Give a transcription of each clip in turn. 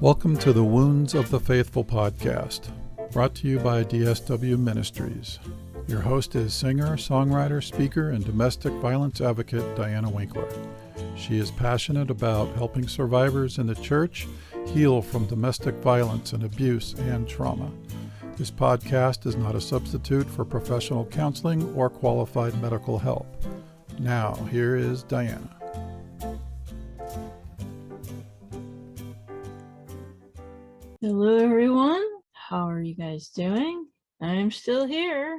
Welcome to the Wounds of the Faithful podcast, brought to you by DSW Ministries. Your host is singer, songwriter, speaker, and domestic violence advocate Diana Winkler. She is passionate about helping survivors in the church heal from domestic violence and abuse and trauma. This podcast is not a substitute for professional counseling or qualified medical help. Now, here is Diana. Hello, everyone. How are you guys doing? I'm still here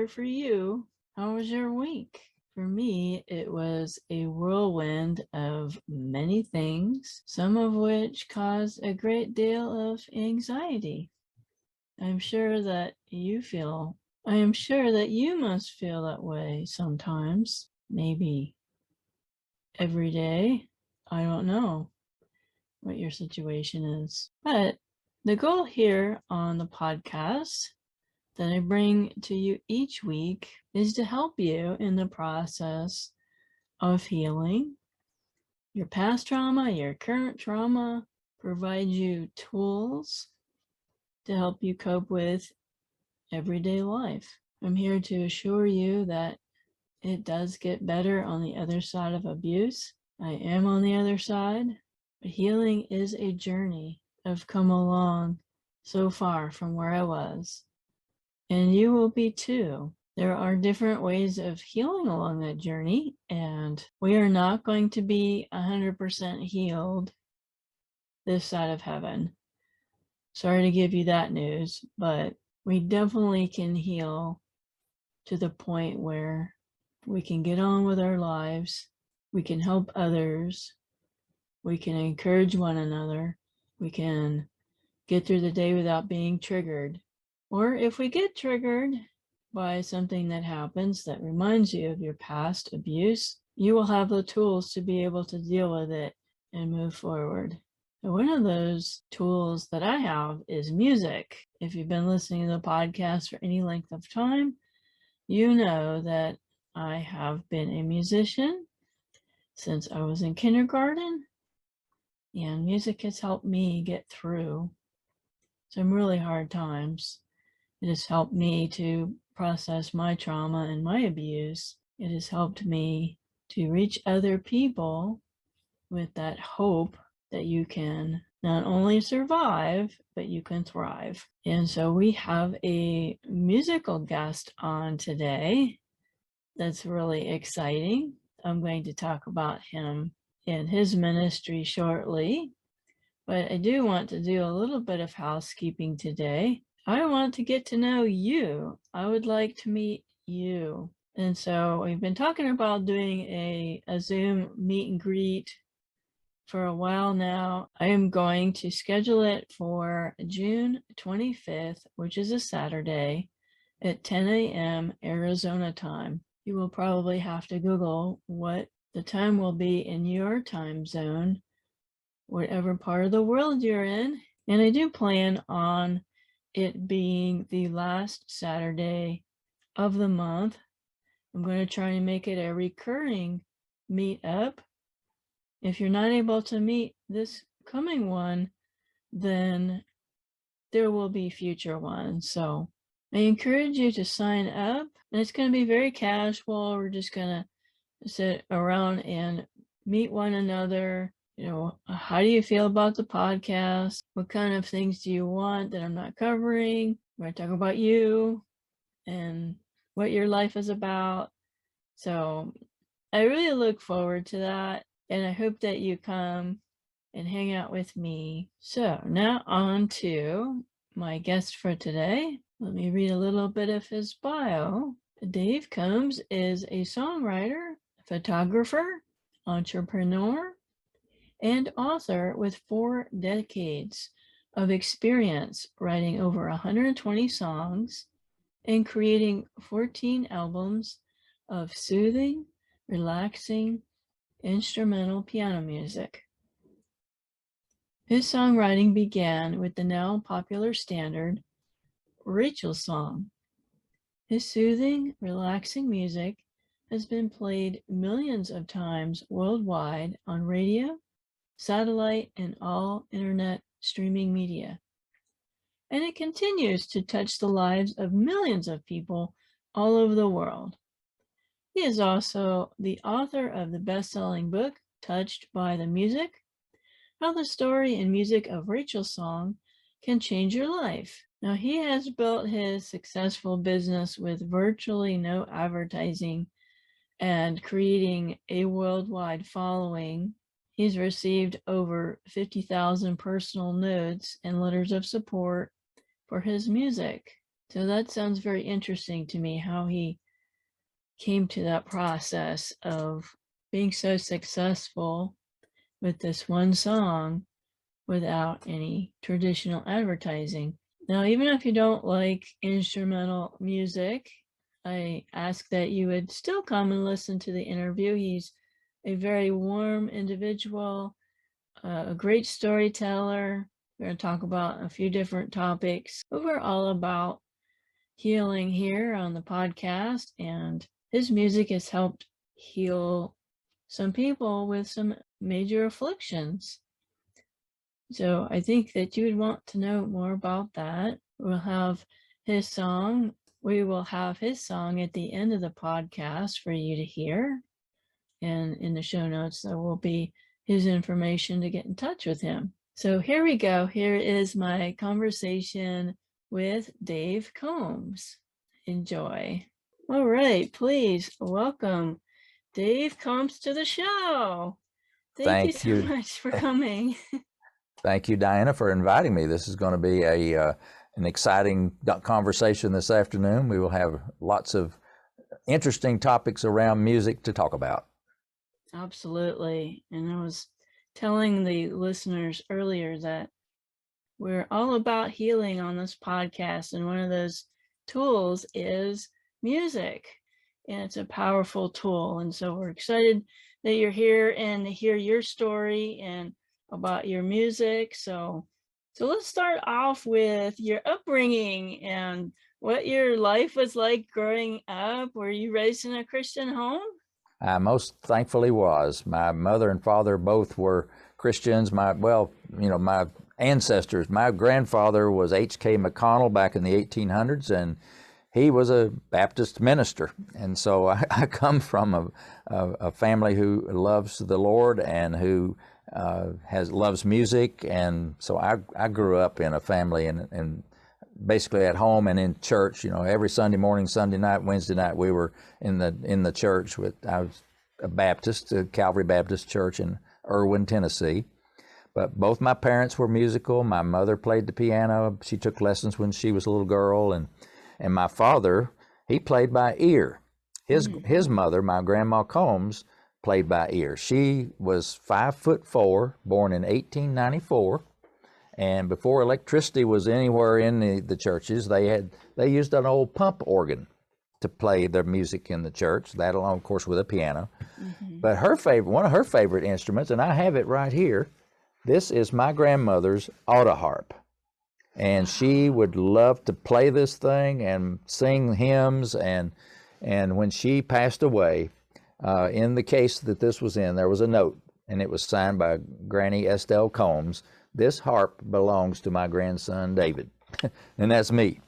for you. How was your week? For me, it was a whirlwind of many things, some of which caused a great deal of anxiety. I am sure that you must feel that way sometimes, maybe every day. I don't know what your situation is. But the goal here on the podcast that I bring to you each week is to help you in the process of healing your past trauma, your current trauma, provide you tools to help you cope with everyday life. I'm here to assure you that it does get better on the other side of abuse. I am on the other side. But healing is a journey. I've come along so far from where I was, and you will be too. There are different ways of healing along that journey, and we are not going to be 100% healed this side of heaven. Sorry to give you that news, but we definitely can heal to the point where we can get on with our lives, we can help others, we can encourage one another. We can get through the day without being triggered. Or if we get triggered by something that happens that reminds you of your past abuse, you will have the tools to be able to deal with it and move forward. And one of those tools that I have is music. If you've been listening to the podcast for any length of time, you know that I have been a musician since I was in kindergarten. And music has helped me get through some really hard times. It has helped me to process my trauma and my abuse. It has helped me to reach other people with that hope that you can not only survive, but you can thrive. And so we have a musical guest on today that's really exciting. I'm going to talk about him in his ministry shortly, but I do want to do a little bit of housekeeping today. I want to get to know you. I would like to meet you. And so we've been talking about doing a Zoom meet and greet for a while now. I am going to schedule it for June 25th, which is a Saturday at 10 a.m. Arizona time. You will probably have to Google what the time will be in your time zone, whatever part of the world you're in. And I do plan on it being the last Saturday of the month. I'm going to try and make it a recurring meetup. If you're not able to meet this coming one, then there will be future ones. So I encourage you to sign up, and it's going to be very casual. We're just going to sit around and meet one another. You know, how do you feel about the podcast? What kind of things do you want that I'm not covering? We're going to talk about you and what your life is about. So I really look forward to that, and I hope that you come and hang out with me. So now on to my guest for today. Let me read a little bit of his bio. Dave Combs is a songwriter, photographer, entrepreneur, and author with 4 decades of experience writing over 120 songs and creating 14 albums of soothing, relaxing, instrumental piano music. His songwriting began with the now popular standard Rachel's Song. His soothing, relaxing music has been played millions of times worldwide on radio, satellite, and all internet streaming media. And it continues to touch the lives of millions of people all over the world. He is also the author of the best-selling book, Touched by the Music, How the Story and Music of Rachel's Song Can Change Your Life. Now, he has built his successful business with virtually no advertising and creating a worldwide following. He's received over 50,000 personal notes and letters of support for his music. So that sounds very interesting to me, how he came to that process of being so successful with this one song without any traditional advertising. Now, even if you don't like instrumental music, I ask that you would still come and listen to the interview. He's a very warm individual, a great storyteller. We're going to talk about a few different topics, but we're all about healing here on the podcast, and his music has helped heal some people with some major afflictions. So I think that you would want to know more about that. We'll have his song. We will have his song at the end of the podcast for you to hear. And in the show notes, there will be his information to get in touch with him. So here we go. Here is my conversation with Dave Combs. Enjoy. All right, please welcome Dave Combs to the show. Thank you so much for coming. Thank you, Diana, for inviting me. This is going to be an exciting conversation this afternoon. We will have lots of interesting topics around music to talk about. Absolutely. And I was telling the listeners earlier that we're all about healing on this podcast, and one of those tools is music, and it's a powerful tool. And so we're excited that you're here and to hear your story and about your music. So let's start off with your upbringing and what your life was like growing up. Were you raised in a Christian home? I most thankfully was. My mother and father both were Christians. My ancestors. My grandfather was H.K. McConnell back in the 1800s, and he was a Baptist minister. And so I come from a family who loves the Lord and who loves music. And so I grew up in a family and basically at home and in church. Every Sunday morning, Sunday night, Wednesday night, we were in the church. I was a Baptist, a Calvary Baptist Church in Irwin, Tennessee. But both my parents were musical. My mother played the piano. She took lessons when she was a little girl, and my father, he played by ear. His mother, my grandma Combs, played by ear. She was 5'4", born in 1894. And before electricity was anywhere in the churches, they used an old pump organ to play their music in the church. That along, of course, with a piano. Mm-hmm. But one of her favorite instruments, and I have it right here. This is my grandmother's autoharp, and she would love to play this thing and sing hymns. And when she passed away, in the case that this was in, there was a note, and it was signed by Granny Estelle Combs. This harp belongs to my grandson, David. And that's me.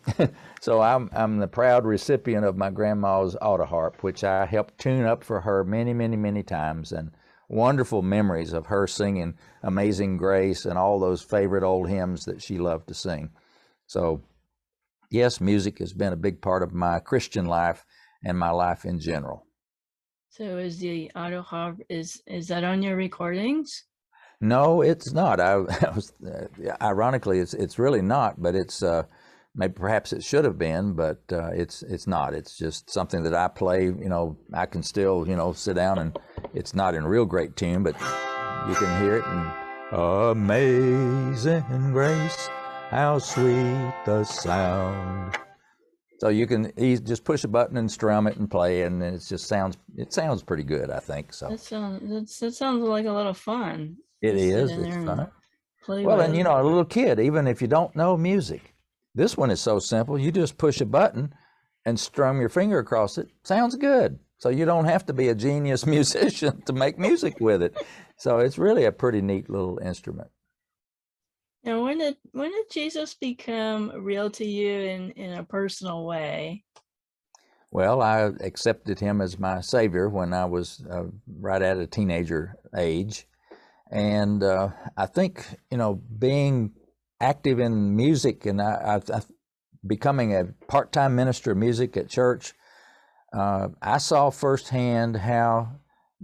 So I'm the proud recipient of my grandma's autoharp, which I helped tune up for her many, many, many times. And wonderful memories of her singing Amazing Grace and all those favorite old hymns that she loved to sing. So yes, music has been a big part of my Christian life and my life in general. So is the autoharp, is that on your recordings? No, it's not. Ironically, it's really not, but it's maybe perhaps it should have been, but it's not. It's just something that I play. I can still sit down, and it's not in real great tune, but you can hear it. And Amazing Grace, how sweet the sound. So you just push a button and strum it and play, and it sounds pretty good, I think. So that sounds like a lot of fun. It is. It's fun. Well, and a little kid, even if you don't know music, this one is so simple. You just push a button and strum your finger across it. Sounds good. So you don't have to be a genius musician to make music with it. So it's really a pretty neat little instrument. Now, when did Jesus become real to you in a personal way? Well, I accepted him as my Savior when I was right at a teenager age. And I think, being active in music and becoming a part-time minister of music at church, I saw firsthand how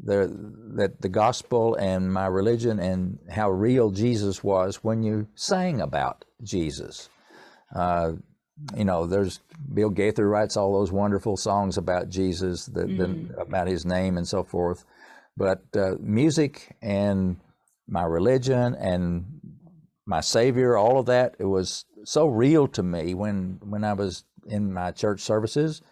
that the gospel and my religion and how real Jesus was when you sang about Jesus. There's Bill Gaither writes all those wonderful songs about Jesus, about his name and so forth. But music and my religion and my Savior, all of that, it was so real to me when I was in my church services,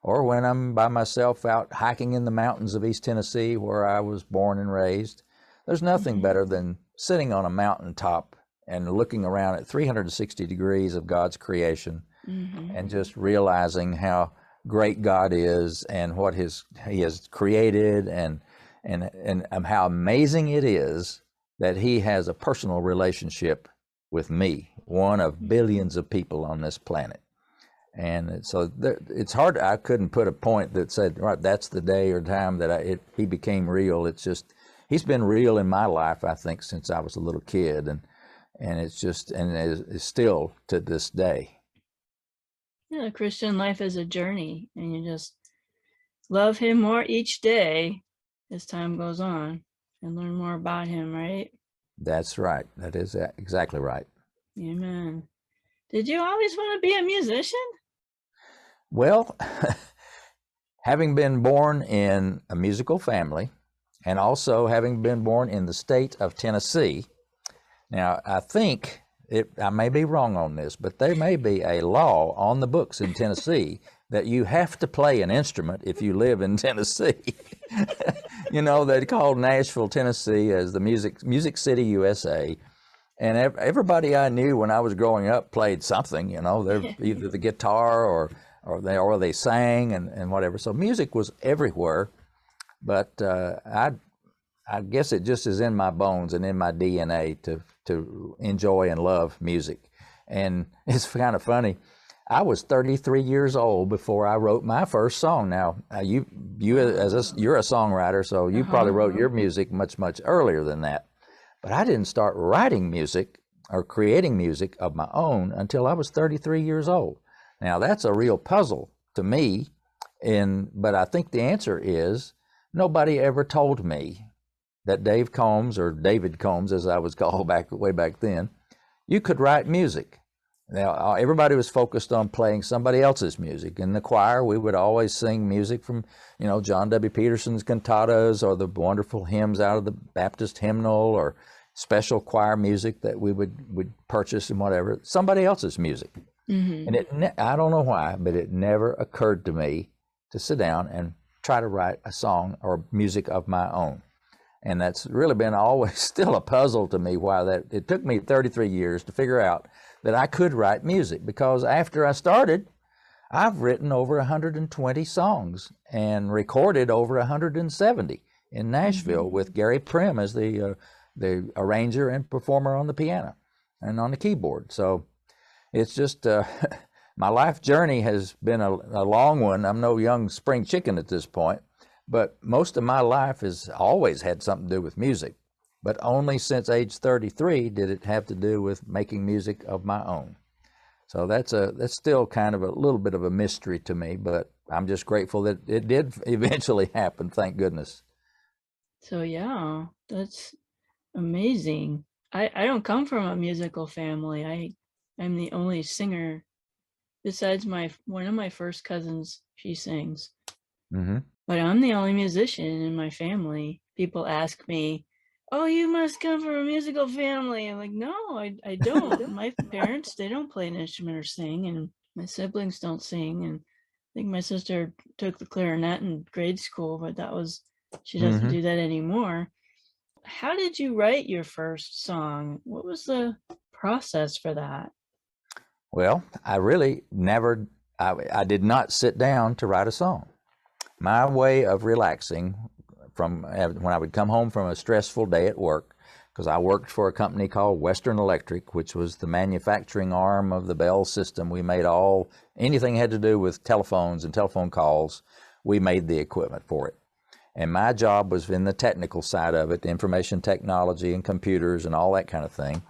or when I'm by myself out hiking in the mountains of East Tennessee where I was born and raised. There's nothing better than sitting on a mountaintop and looking around at 360 degrees of God's creation and just realizing how great God is and what he has created and how amazing it is that he has a personal relationship with me, one of billions of people on this planet. And so it's hard. I couldn't put a point that said, right, that's the day or time that he became real. It's just, he's been real in my life, I think, since I was a little kid. And it's just, and is still to this day. Yeah, Christian life is a journey, and you just love him more each day as time goes on and learn more about him, right? That's right. That is exactly right. Amen. Did you always want to be a musician? Well, having been born in a musical family and also having been born in the state of Tennessee, now I think, I may be wrong on this, but there may be a law on the books in Tennessee that you have to play an instrument if you live in Tennessee. They called Nashville, Tennessee as the Music City, USA. And everybody I knew when I was growing up played something, they're either the guitar or they sang and whatever. So music was everywhere. But I guess it just is in my bones and in my DNA to enjoy and love music. And it's kind of funny. I was 33 years old before I wrote my first song. Now, you're a songwriter, so you probably wrote your music much, much earlier than that. But I didn't start writing music or creating music of my own until I was 33 years old. Now, that's a real puzzle to me, but I think the answer is nobody ever told me that Dave Combs, or David Combs as I was called way back then, you could write music. Now, everybody was focused on playing somebody else's music. In the choir, we would always sing music from, John W. Peterson's cantatas or the wonderful hymns out of the Baptist hymnal or special choir music that we would purchase and whatever, somebody else's music. And I don't know why, but it never occurred to me to sit down and try to write a song or music of my own. And that's really been always still a puzzle to me why it took me 33 years to figure out that I could write music, because after I started, I've written over 120 songs and recorded over 170 in Nashville with Gary Prim as the arranger and performer on the piano and on the keyboard. So it's just my life journey has been a long one. I'm no young spring chicken at this point, but most of my life has always had something to do with music. But only since age 33 did it have to do with making music of my own. So that's still kind of a little bit of a mystery to me, but I'm just grateful that it did eventually happen, thank goodness. So yeah, that's amazing. I don't come from a musical family. I'm the only singer besides one of my first cousins. She sings. But I'm the only musician in my family. People ask me, "Oh, you must come from a musical family." I'm like, "No, I don't." My parents, they don't play an instrument or sing, and my siblings don't sing. And I think my sister took the clarinet in grade school, but she doesn't do that anymore. How did you write your first song? What was the process for that? Well, I really never, I did not sit down to write a song. my way of relaxing from when I would come home from a stressful day at work, because I worked for a company called Western Electric, which was the manufacturing arm of the Bell system. We made anything had to do with telephones and telephone calls, we made the equipment for it. And my job was in the technical side of it, information technology and computers and all that kind of thing.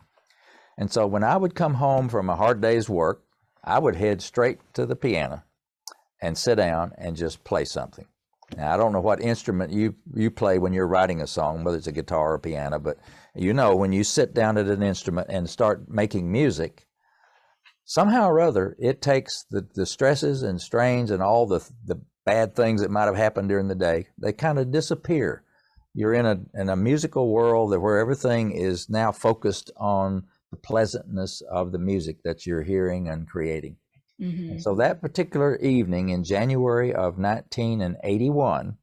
And so when I would come home from a hard day's work, I would head straight to the piano and sit down and just play something. Now, I don't know what instrument you play when you're writing a song, whether it's a guitar or piano, but you know, when you sit down at an instrument and start making music, somehow or other, it takes the stresses and strains and all the bad things that might have happened during the day, they kind of disappear. You're in a musical world where everything is now focused on the pleasantness of the music that you're hearing and creating. Mm-hmm. And so that particular evening in January of 1981,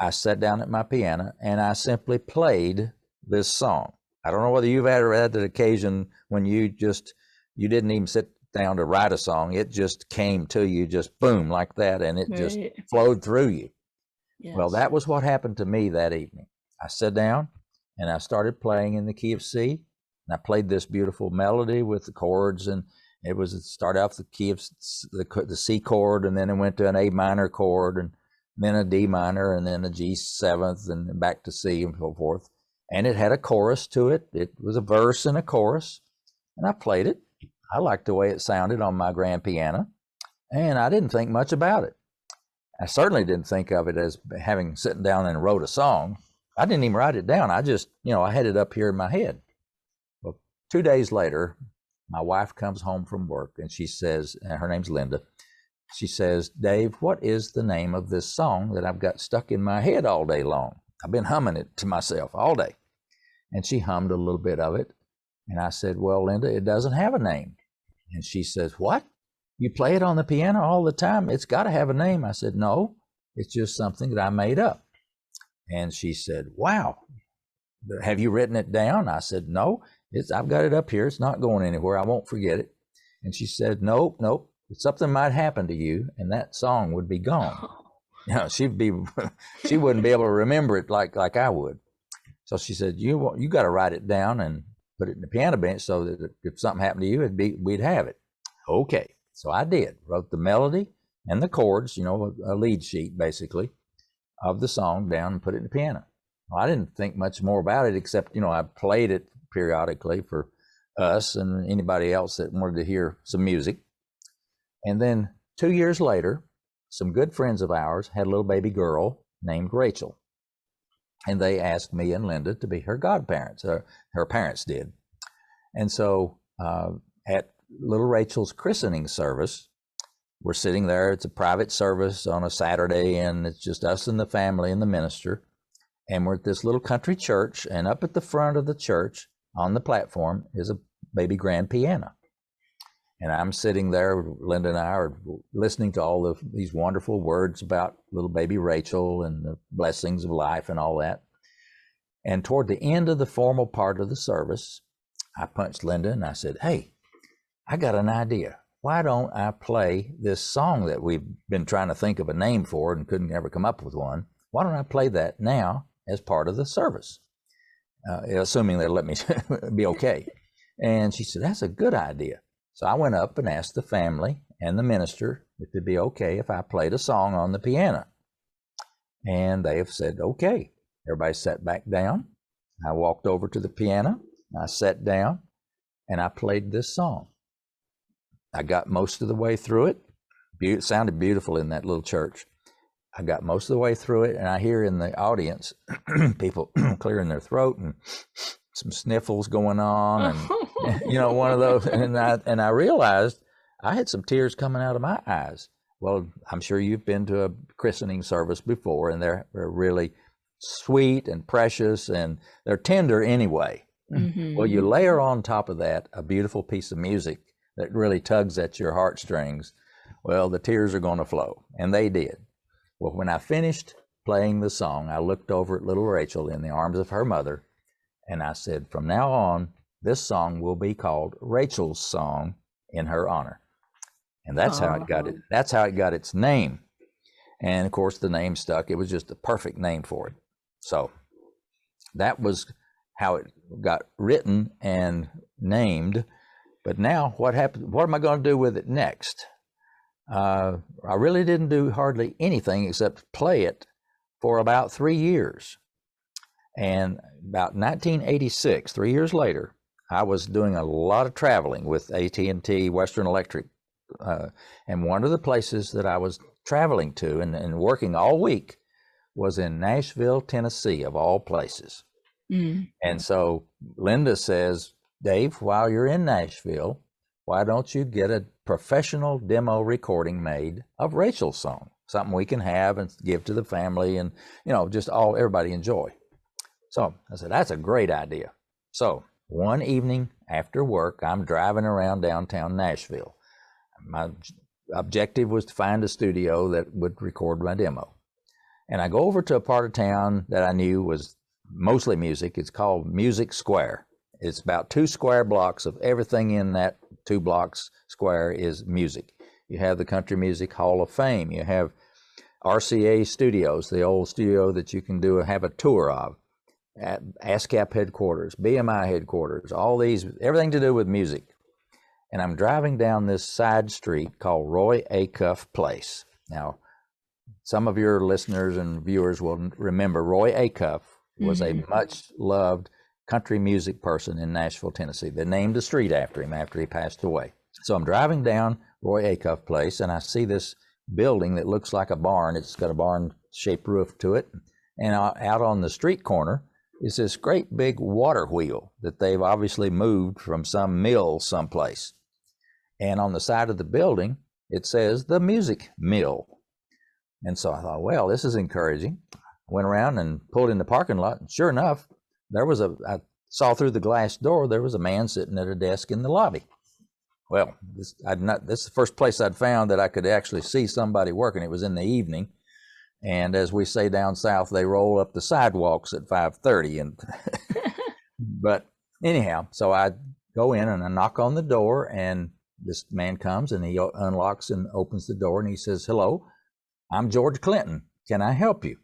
I sat down at my piano and I simply played this song. I don't know whether you've ever had that occasion when you didn't even sit down to write a song. It just came to you, just boom, like that, and it just flowed through you. Yes. Well, that was what happened to me that evening. I sat down and I started playing in the key of C, and I played this beautiful melody with the chords, and it started off the key of the C chord, and then it went to an A minor chord, and then a D minor, and then a G seventh, and then back to C and so forth. And it had a chorus to it. It was a verse and a chorus, and I played it. I liked the way it sounded on my grand piano, and I didn't think much about it. I certainly didn't think of it as having sitting down and wrote a song. I didn't even write it down. I just, I had it up here in my head. Well, 2 days later, my wife comes home from work, and she says, and her name's Linda, she says, "Dave, what is the name of this song that I've got stuck in my head all day long? I've been humming it to myself all day." And she hummed a little bit of it. And I said, "Well, Linda, it doesn't have a name." And she says, "What? You play it on the piano all the time? It's got to have a name." I said, "No, it's just something that I made up." And she said, "Wow, have you written it down?" I said, "No, I've got it up here. It's not going anywhere. I won't forget it." And she said, "Nope, something might happen to you, and that song would be gone." She wouldn't be able to remember it like I would. So she said, "You got to write it down and put it in the piano bench so that if something happened to you, we'd have it." Okay, so I did. Wrote the melody and the chords, a lead sheet basically of the song down and put it in the piano. Well, I didn't think much more about it except, I played it periodically for us and anybody else that wanted to hear some music. And then 2 years later, some good friends of ours had a little baby girl named Rachel. And they asked me and Linda to be her godparents. Her parents did. And so at little Rachel's christening service, we're sitting there. It's a private service on a Saturday, and it's just us and the family and the minister. And we're at this little country church, and up at the front of the church on the platform is a baby grand piano. And I'm sitting there, Linda and I are listening to all of these wonderful words about little baby Rachel and the blessings of life and all that. And toward the end of the formal part of the service, I punched Linda and I said, "Hey, I got an idea. Why don't I play this song that we've been trying to think of a name for and couldn't ever come up with one? Why don't I play that now as part of the service?" Assuming they'll let me be okay. And she said, "That's a good idea." So I went up and asked the family and the minister if it'd be okay if I played a song on the piano. And they have said, okay. Everybody sat back down. I walked over to the piano. I sat down and I played this song. I got most of the way through it. It sounded beautiful in that little church. I got most of the way through it, and I hear in the audience people clearing their throat and some sniffles going on, and one of those. And I realized I had some tears coming out of my eyes. Well, I'm sure you've been to a christening service before, and they're really sweet and precious, and they're tender anyway. Mm-hmm. Well, you layer on top of that a beautiful piece of music that really tugs at your heartstrings. Well, the tears are going to flow, and they did. Well, when I finished playing the song, I looked over at little Rachel in the arms of her mother, and I said, "From now on, this song will be called Rachel's Song in her honor." And that's how it got it. That's how it got its name. And of course, the name stuck. It was just a perfect name for it. So that was how it got written and named. But now what happened? What am I going to do with it next? I really didn't do hardly anything except play it for about 3 years. And about 1986, 3 years later, I was doing a lot of traveling with AT&T, Western Electric. And one of the places that I was traveling to and working all week was in Nashville, Tennessee, of all places. Mm. And so Linda says, Dave, while you're in Nashville, why don't you get a professional demo recording made of Rachel's song, something we can have and give to the family and, just everybody enjoy. So I said, that's a great idea. So one evening after work, I'm driving around downtown Nashville. My objective was to find a studio that would record my demo. And I go over to a part of town that I knew was mostly music. It's called Music Square. It's about 2 square blocks of everything in that 2 blocks square is music. You have the Country Music Hall of Fame. You have RCA Studios, the old studio that you can have a tour of. At ASCAP headquarters, BMI headquarters, all these, everything to do with music. And I'm driving down this side street called Roy Acuff Place. Now, some of your listeners and viewers will remember Roy Acuff was a much loved country music person in Nashville, Tennessee. They named a street after him after he passed away. So I'm driving down Roy Acuff Place and I see this building that looks like a barn. It's got a barn-shaped roof to it. And out on the street corner is this great big water wheel that they've obviously moved from some mill someplace. And on the side of the building, it says the Music Mill. And so I thought, well, this is encouraging. I went around and pulled in the parking lot. And sure enough, I saw through the glass door, there was a man sitting at a desk in the lobby. Well, this is the first place I'd found that I could actually see somebody working. It was in the evening. And as we say down south, they roll up the sidewalks at 5:30. And but anyhow, so I go in and I knock on the door, and this man comes and he unlocks and opens the door and he says, "Hello, I'm George Clinton. Can I help you?"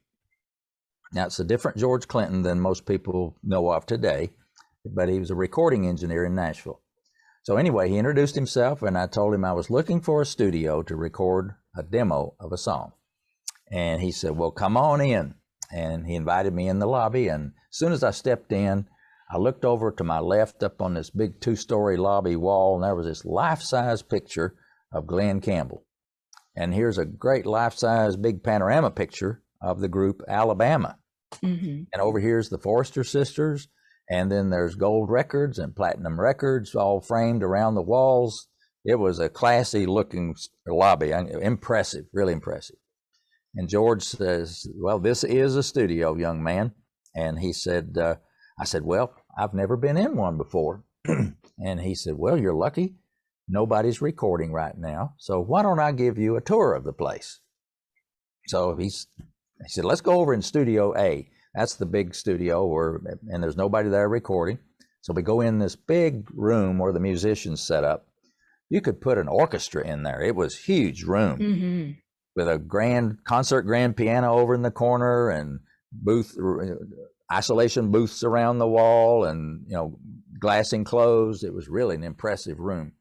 Now, it's a different George Clinton than most people know of today, but he was a recording engineer in Nashville. So anyway, he introduced himself, and I told him I was looking for a studio to record a demo of a song. And he said, well, come on in. And he invited me in the lobby. And as soon as I stepped in, I looked over to my left up on this big 2-story lobby wall, and there was this life-size picture of Glenn Campbell. And here's a great life-size big panorama picture of the group Alabama. And over here's the Forrester Sisters. And then there's gold records and platinum records all framed around the walls. It was a classy looking lobby, impressive, really impressive. And George says, well, this is a studio, young man. And he said, I said, well, I've never been in one before. And he said, well, you're lucky. Nobody's recording right now. So why don't I give you a tour of the place? So he said, let's go over in Studio A. That's the big studio and there's nobody there recording. So we go in this big room where the musicians set up. You could put an orchestra in there. It was a huge room with a grand piano over in the corner and isolation booths around the wall and, glass enclosed. It was really an impressive room.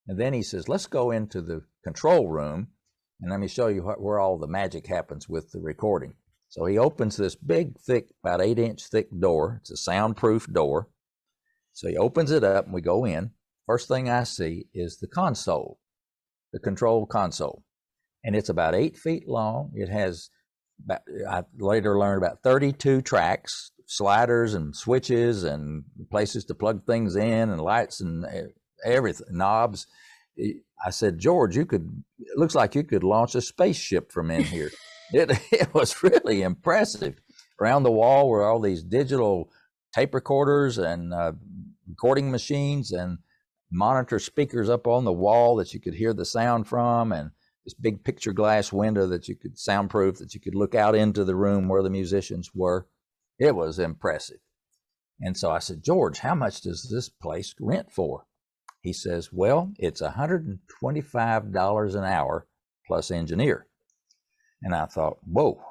And then he says, let's go into the control room and let me show you where all the magic happens with the recording. So he opens this big, thick, about 8-inch thick door. It's a soundproof door. So he opens it up and we go in. First thing I see is the console, the control console. And it's about 8 feet long. It has, I later learned, about 32 tracks, sliders and switches and places to plug things in and lights and everything, knobs. I said, George, it looks like you could launch a spaceship from in here. It was really impressive. Around the wall were all these digital tape recorders and recording machines and monitor speakers up on the wall that you could hear the sound from, and this big picture glass window that you could soundproof, that you could look out into the room where the musicians were. It was impressive. And so I said, George, how much does this place rent for? He says, well, it's $125 an hour plus engineer. And I thought, whoa.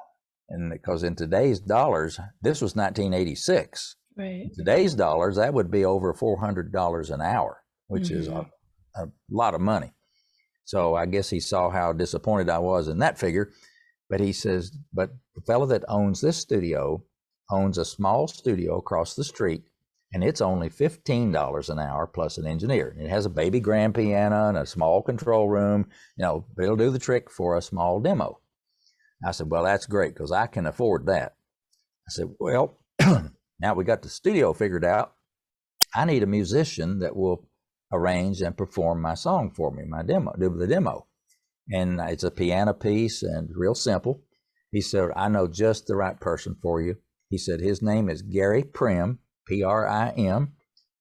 And because in today's dollars, this was 1986. Right. In today's dollars, that would be over $400 an hour, which is a lot of money. So I guess he saw how disappointed I was in that figure. But he says, but the fellow that owns this studio owns a small studio across the street, and it's only $15 an hour plus an engineer. It has a baby grand piano and a small control room. You know, but it'll do the trick for a small demo. I said, well, that's great because I can afford that. I said, well, now we got the studio figured out. I need a musician that will arrange and perform my song for me, my demo, do the demo. And it's a piano piece and real simple. He said, I know just the right person for you. He said, his name is Gary Prim, P-R-I-M.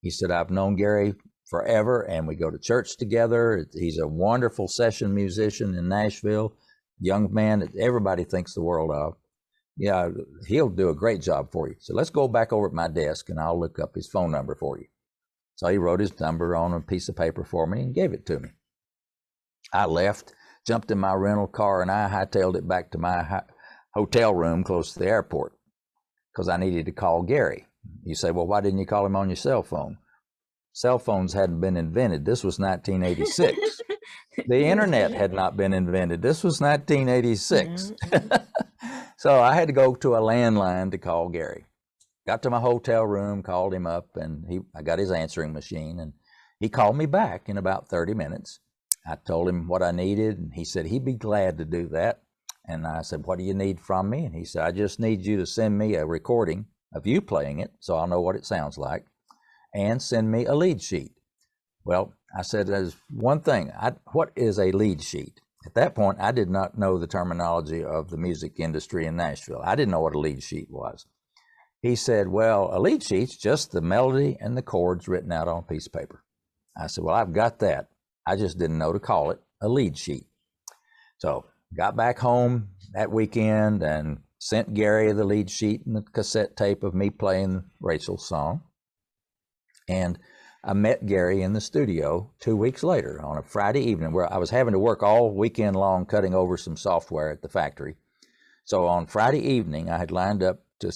He said, I've known Gary forever and we go to church together. He's a wonderful session musician in Nashville, young man that everybody thinks the world of. Yeah, he'll do a great job for you. So let's go back over at my desk and I'll look up his phone number for you. So he wrote his number on a piece of paper for me and gave it to me. I left, jumped in my rental car, and I hightailed it back to my hotel room close to the airport because I needed to call Gary. You say, well, why didn't you call him on your cell phone? Cell phones hadn't been invented. This was 1986. The internet had not been invented. This was 1986. So I had to go to a landline to call Gary. Got to my hotel room, called him up, and I got his answering machine, and he called me back in about 30 minutes. I told him what I needed, and he said he'd be glad to do that. And I said, what do you need from me? And he said, I just need you to send me a recording of you playing it so I'll know what it sounds like, and send me a lead sheet. Well, I said, there's one thing. What is a lead sheet? At that point, I did not know the terminology of the music industry in Nashville. I didn't know what a lead sheet was. He said, well, a lead sheet's just the melody and the chords written out on a piece of paper. I said, well, I've got that. I just didn't know to call it a lead sheet. So got back home that weekend and sent Gary the lead sheet and the cassette tape of me playing Rachel's song. And I met Gary in the studio 2 weeks later on a Friday evening where I was having to work all weekend long cutting over some software at the factory. So on Friday evening, I had lined up to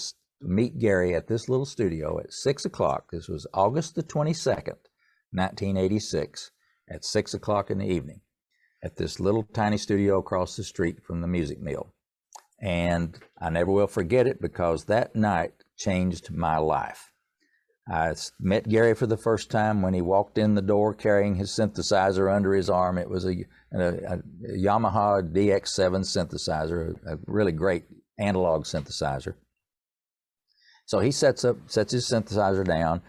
meet Gary at this little studio at 6 o'clock. This was August the 22nd, 1986, at 6 o'clock in the evening at this little tiny studio across the street from the music mill. And I never will forget it because that night changed my life. I met Gary for the first time when he walked in the door carrying his synthesizer under his arm. It was a Yamaha DX7 synthesizer, a really great analog synthesizer. So he sets his synthesizer down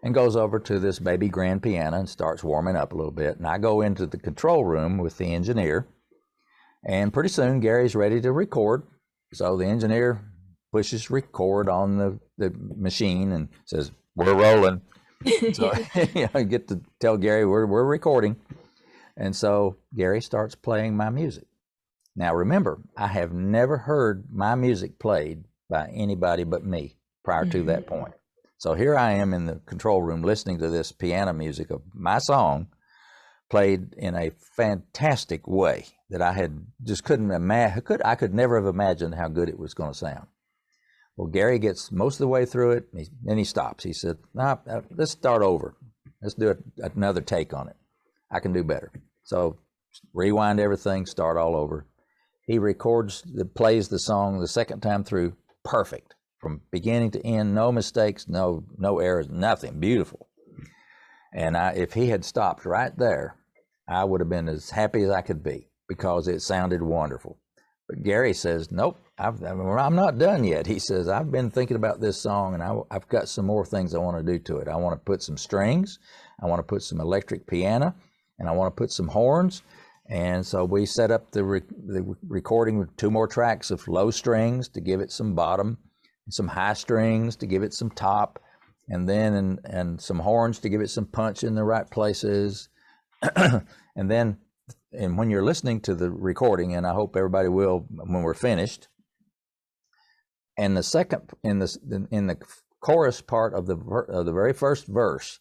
and goes over to this baby grand piano and starts warming up a little bit. And I go into the control room with the engineer, and pretty soon Gary's ready to record. So the engineer pushes record on the machine and says, we're rolling. So I get to tell Gary we're recording. And so Gary starts playing my music. Now remember, I have never heard my music played by anybody but me prior to that point. So here I am in the control room listening to this piano music of my song played in a fantastic way that I had just couldn't imagine. I could never have imagined how good it was going to sound. Well, Gary gets most of the way through it, then he stops. He said, nah, let's start over. Let's do another take on it. I can do better. So rewind everything, start all over. He plays the song the second time through, perfect. From beginning to end, no mistakes, no errors, nothing, beautiful. And if he had stopped right there, I would have been as happy as I could be because it sounded wonderful. But Gary says, nope, I'm not done yet. He says, I've been thinking about this song and I've got some more things I want to do to it. I want to put some strings, I want to put some electric piano, and I want to put some horns. And so we set up the recording with 2 more tracks of low strings to give it some bottom, and some high strings to give it some top, and then and some horns to give it some punch in the right places. And when you're listening to the recording, and I hope everybody will when we're finished, and the second in the chorus part of the very first verse,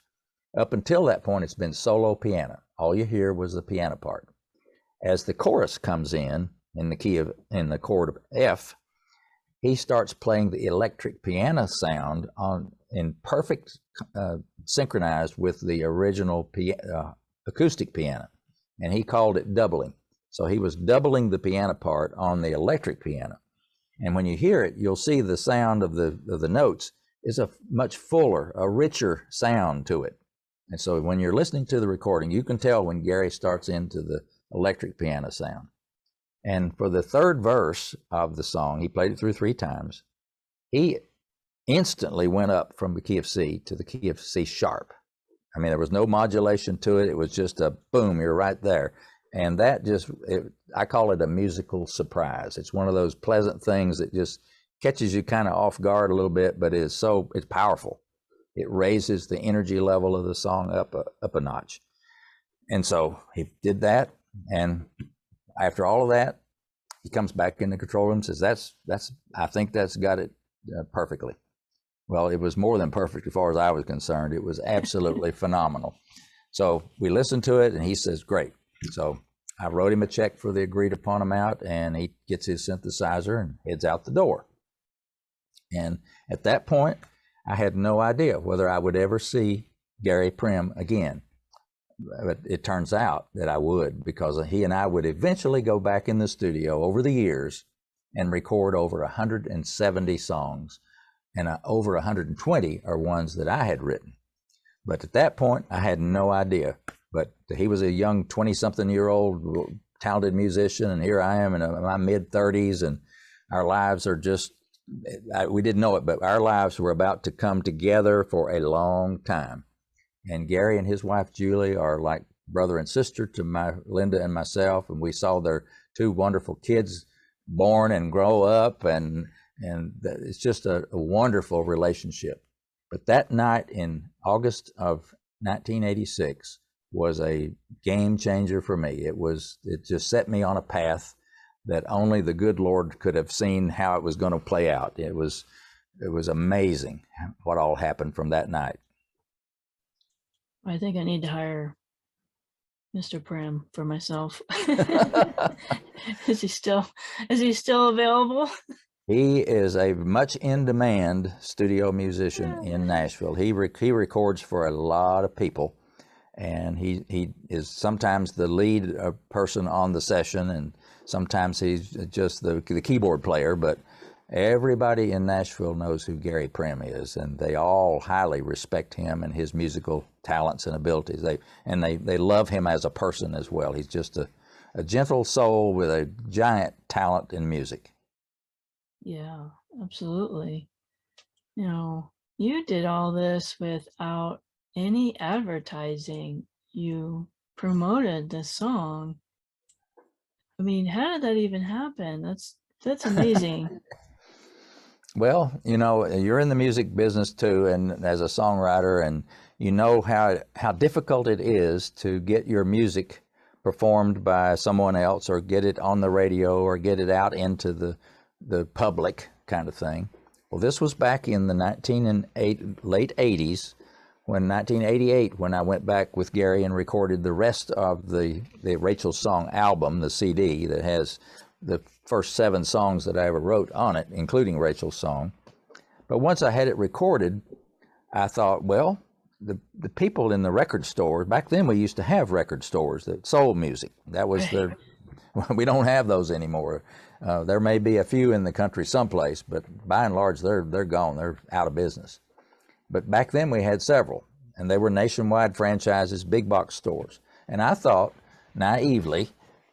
up until that point, it's been solo piano. All you hear was the piano part. As the chorus comes in, in the chord of F, he starts playing the electric piano sound in perfect synchronized with the original acoustic piano, and he called it doubling. So he was doubling the piano part on the electric piano, and when you hear it, you'll see the sound of the notes is a much fuller, a richer sound to it. And so when you're listening to the recording, you can tell when Gary starts into the electric piano sound. And for the third verse of the song, he played it through 3 times. He instantly went up from the key of C to the key of C sharp. I mean, there was no modulation to it. It was just a boom, you're right there. And that I call it a musical surprise. It's one of those pleasant things that just catches you kind of off guard a little bit, but it's powerful. It raises the energy level of the song up a notch. And so he did that, and after all of that, he comes back in the control room and says, I think that's got it perfectly. Well, it was more than perfect as far as I was concerned. It was absolutely phenomenal. So we listened to it, and he says, great. So I wrote him a check for the agreed upon amount, and he gets his synthesizer and heads out the door. And at that point, I had no idea whether I would ever see Gary Prim again. But it turns out that I would, because he and I would eventually go back in the studio over the years and record over 170 songs, and over 120 are ones that I had written. But at that point, I had no idea. But he was a young 20-something-year-old talented musician, and here I am in my mid-30s, and our lives are just, we didn't know it, but our lives were about to come together for a long time. And Gary and his wife, Julie, are like brother and sister to my Linda and myself. And we saw their 2 wonderful kids born and grow up. And it's just a wonderful relationship. But that night in August of 1986 was a game changer for me. It just set me on a path that only the good Lord could have seen how it was going to play out. It was amazing what all happened from that night. I think I need to hire Mr. Prim for myself. Is he still available? He is a much in demand studio musician in Nashville. He records for a lot of people, and he is sometimes the lead person on the session, and sometimes he's just the keyboard player, but everybody in Nashville knows who Gary Prim is, and they all highly respect him and his musical talents and abilities. They love him as a person as well. He's just a gentle soul with a giant talent in music. Yeah, absolutely. You did all this without any advertising. You promoted the song. I mean, how did that even happen? That's amazing. Well, you're in the music business too, and as a songwriter, and you know how difficult it is to get your music performed by someone else, or get it on the radio, or get it out into the public kind of thing. Well, this was back in the late 80s, 1988, when I went back with Gary and recorded the rest of the Rachel's Song album, the CD that has the first 7 songs that I ever wrote on it, including Rachel's Song. But once I had it recorded, I thought, well, the people in the record store, back then we used to have record stores that sold music. That was we don't have those anymore. There may be a few in the country someplace, but by and large, they're gone. They're out of business. But back then we had several, and they were nationwide franchises, big box stores. And I thought, naively,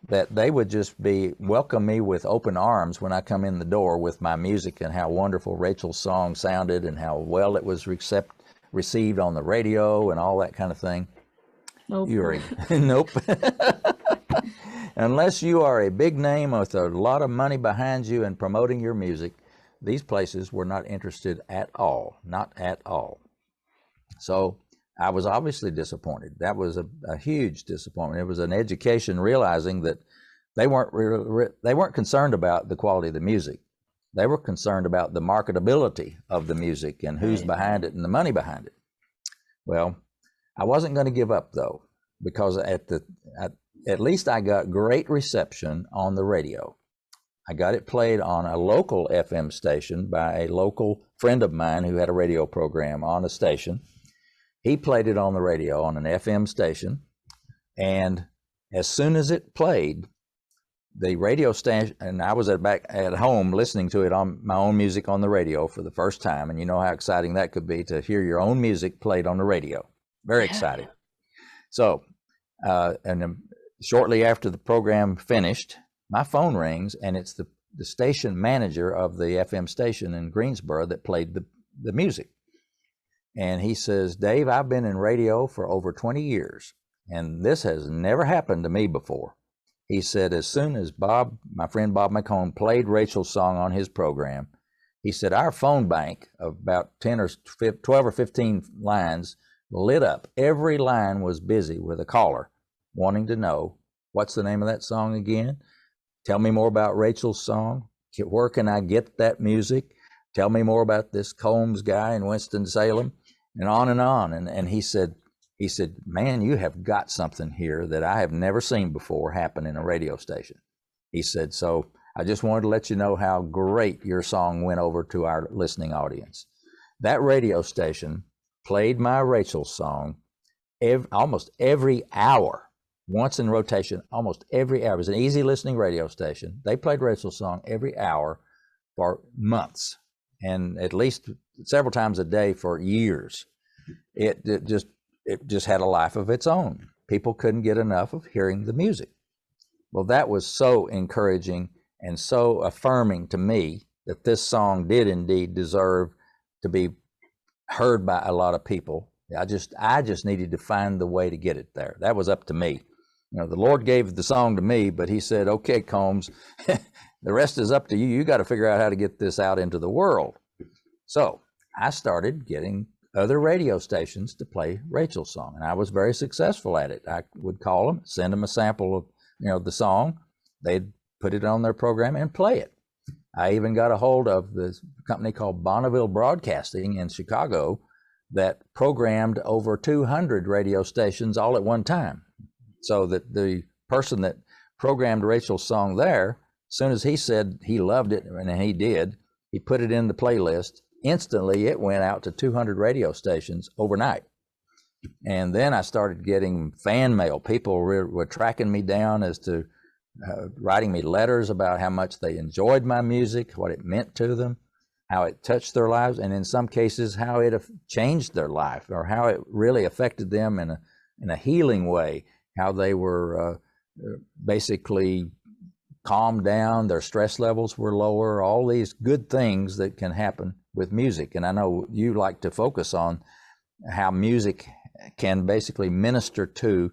that they would just welcome me with open arms when I come in the door with my music, and how wonderful Rachel's Song sounded, and how well it was received on the radio and all that kind of thing. Nope. Nope. Unless you are a big name with a lot of money behind you and promoting your music, these places were not interested at all, not at all. So I was obviously disappointed. That was a huge disappointment. It was an education, realizing that they weren't concerned about the quality of the music. They were concerned about the marketability of the music and who's behind it and the money behind it. Well, I wasn't going to give up though, because at least I got great reception on the radio. I got it played on a local FM station by a local friend of mine who had a radio program on a station. He played it on the radio on an FM station, and as soon as it played, the radio station, and I was back at home listening to it on my own music on the radio for the first time, and you know how exciting that could be to hear your own music played on the radio. Very exciting. So, shortly after the program finished, my phone rings, and it's the station manager of the FM station in Greensboro that played the music. And he says, Dave, I've been in radio for over 20 years, and this has never happened to me before. He said, as soon as my friend Bob McCone, played Rachel's song on his program, he said, our phone bank of about 12 or 15 lines lit up. Every line was busy with a caller wanting to know, what's the name of that song again? Tell me more about Rachel's song. Where can I get that music? Tell me more about this Combs guy in Winston-Salem, and on and on. And he said, man, you have got something here that I have never seen before happen in a radio station. He said, so I just wanted to let you know how great your song went over to our listening audience. That radio station played my Rachel's song almost every hour. Once in rotation, almost every hour. It was an easy listening radio station. They played Rachel's song every hour for months, and at least several times a day for years. It just had a life of its own. People couldn't get enough of hearing the music. Well, that was so encouraging and so affirming to me that this song did indeed deserve to be heard by a lot of people. I just needed to find the way to get it there. That was up to me. You know, the Lord gave the song to me, but he said, okay, Combs, the rest is up to you. You got to figure out how to get this out into the world. So I started getting other radio stations to play Rachel's song, and I was very successful at it. I would call them, send them a sample of, the song. They'd put it on their program and play it. I even got a hold of this company called Bonneville Broadcasting in Chicago that programmed over 200 radio stations all at one time. So that the person that programmed Rachel's song there, as soon as he said he loved it, and he did, he put it in the playlist. Instantly, it went out to 200 radio stations overnight. And then I started getting fan mail. People were tracking me down as to writing me letters about how much they enjoyed my music, what it meant to them, how it touched their lives, and in some cases, how it changed their life, or how it really affected them in a healing way, how they were basically calmed down, their stress levels were lower, all these good things that can happen with music. And I know you like to focus on how music can basically minister to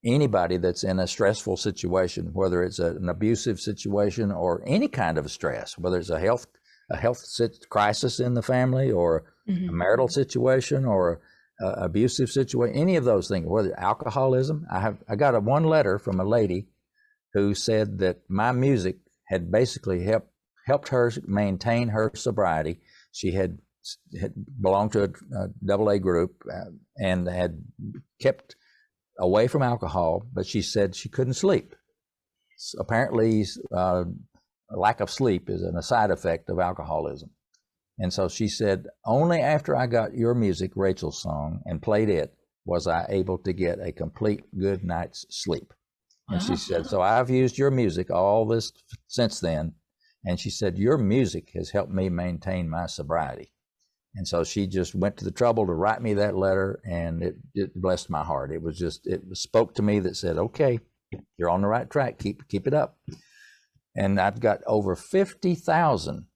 anybody that's in a stressful situation, whether it's an abusive situation or any kind of stress, whether it's a health crisis in the family, or a marital situation, or abusive situation, any of those things, whether alcoholism. I got one letter from a lady who said that my music had basically helped her maintain her sobriety. She had belonged to a AA group and had kept away from alcohol, but she said she couldn't sleep. So apparently, lack of sleep is a side effect of alcoholism. And so she said, only after I got your music, Rachel's song, and played it, was I able to get a complete good night's sleep. And she said, so I've used your music all this since then. And she said, your music has helped me maintain my sobriety. And so she just went to the trouble to write me that letter, and it blessed my heart. It spoke to me that said, okay, you're on the right track. Keep it up. And I've got over 50,000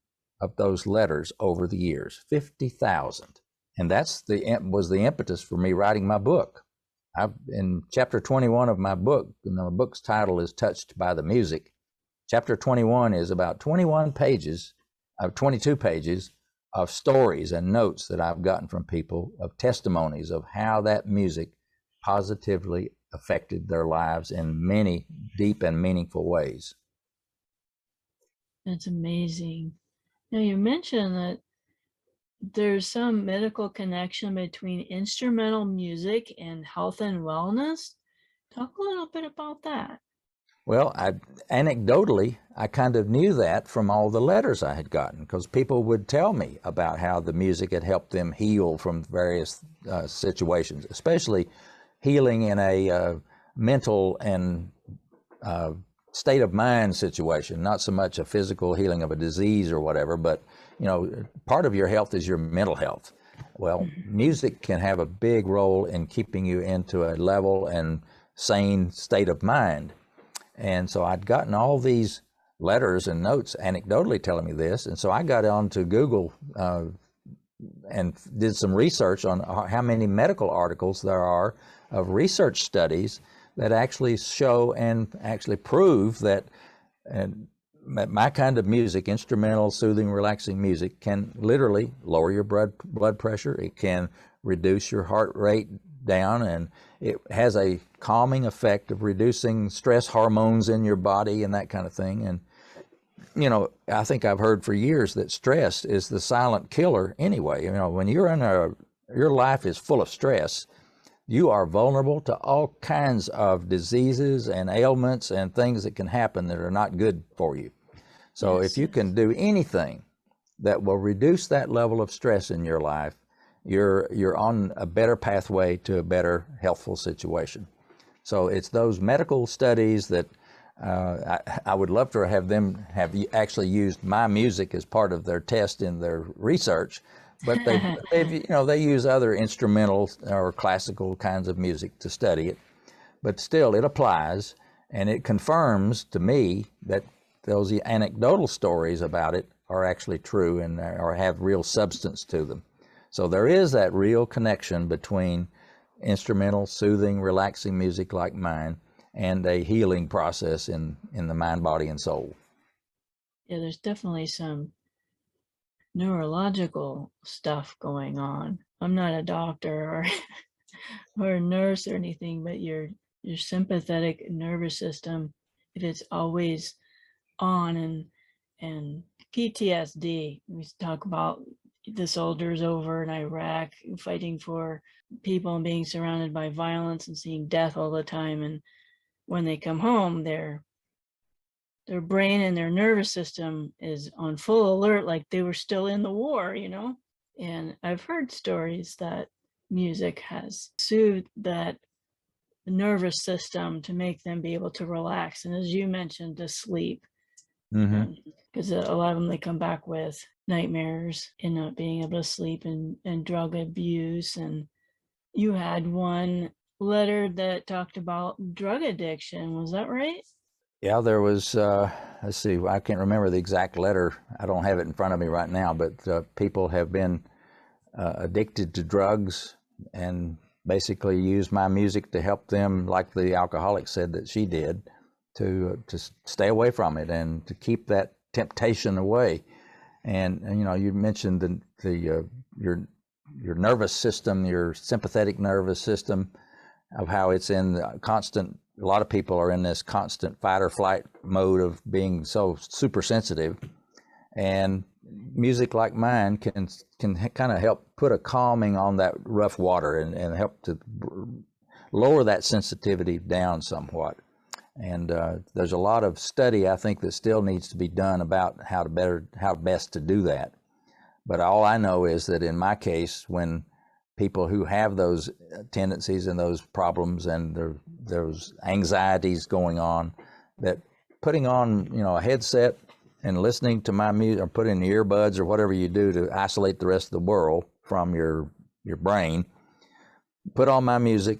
of those letters over the years, 50,000. And that's was the impetus for me writing my book. In chapter 21 of my book, and the book's title is Touched by the Music. Chapter 21 is about 22 pages of stories and notes that I've gotten from people, of testimonies of how that music positively affected their lives in many deep and meaningful ways. That's amazing. Now, you mentioned that there's some medical connection between instrumental music and health and wellness. Talk a little bit about that. Well, anecdotally, I kind of knew that from all the letters I had gotten, because people would tell me about how the music had helped them heal from various situations, especially healing in a mental and state of mind situation, not so much a physical healing of a disease or whatever, but part of your health is your mental health. Well, music can have a big role in keeping you into a level and sane state of mind. And so I'd gotten all these letters and notes anecdotally telling me this. And so I got onto Google and did some research on how many medical articles there are of research studies that actually show and actually prove that my kind of music, instrumental, soothing, relaxing music, can literally lower your blood pressure. It can reduce your heart rate down, and it has a calming effect of reducing stress hormones in your body and that kind of thing. And I think I've heard for years that stress is the silent killer anyway. When you're your life is full of stress, you are vulnerable to all kinds of diseases and ailments and things that can happen that are not good for you. So if you can do anything that will reduce that level of stress in your life, you're on a better pathway to a better healthful situation. So it's those medical studies that I would love to have them have actually used my music as part of their test in their research, but they use other instrumental or classical kinds of music to study it. But still, it applies, and it confirms to me that those anecdotal stories about it are actually true and or have real substance to them. So there is that real connection between instrumental, soothing, relaxing music like mine and a healing process in the mind, body, and soul. Yeah, there's definitely some neurological stuff going on. I'm not a doctor or a nurse or anything, but your sympathetic nervous system, if it's always on, and PTSD, we talk about the soldiers over in Iraq fighting for people and being surrounded by violence and seeing death all the time, and when they come home, their brain and their nervous system is on full alert, like they were still in the war, And I've heard stories that music has soothed that nervous system to make them be able to relax, and as you mentioned, to sleep. Because a lot of them, they come back with nightmares and not being able to sleep, and drug abuse. And you had one letter that talked about drug addiction. Was that right? Yeah, there was, let's see, I can't remember the exact letter. I don't have it in front of me right now, but people have been addicted to drugs and basically use my music to help them, like the alcoholic said that she did, to stay away from it and to keep that temptation away. And you mentioned your nervous system, your sympathetic nervous system, of how it's in the constant. A lot of people are in this constant fight or flight mode of being so super sensitive, and music like mine can kind of help put a calming on that rough water and help to lower that sensitivity down somewhat. And there's a lot of study, I think, that still needs to be done about how best to do that. But all I know is that in my case, when people who have those tendencies and those problems and those anxieties going on, that putting on a headset and listening to my music, or put in earbuds or whatever you do to isolate the rest of the world from your brain, put on my music,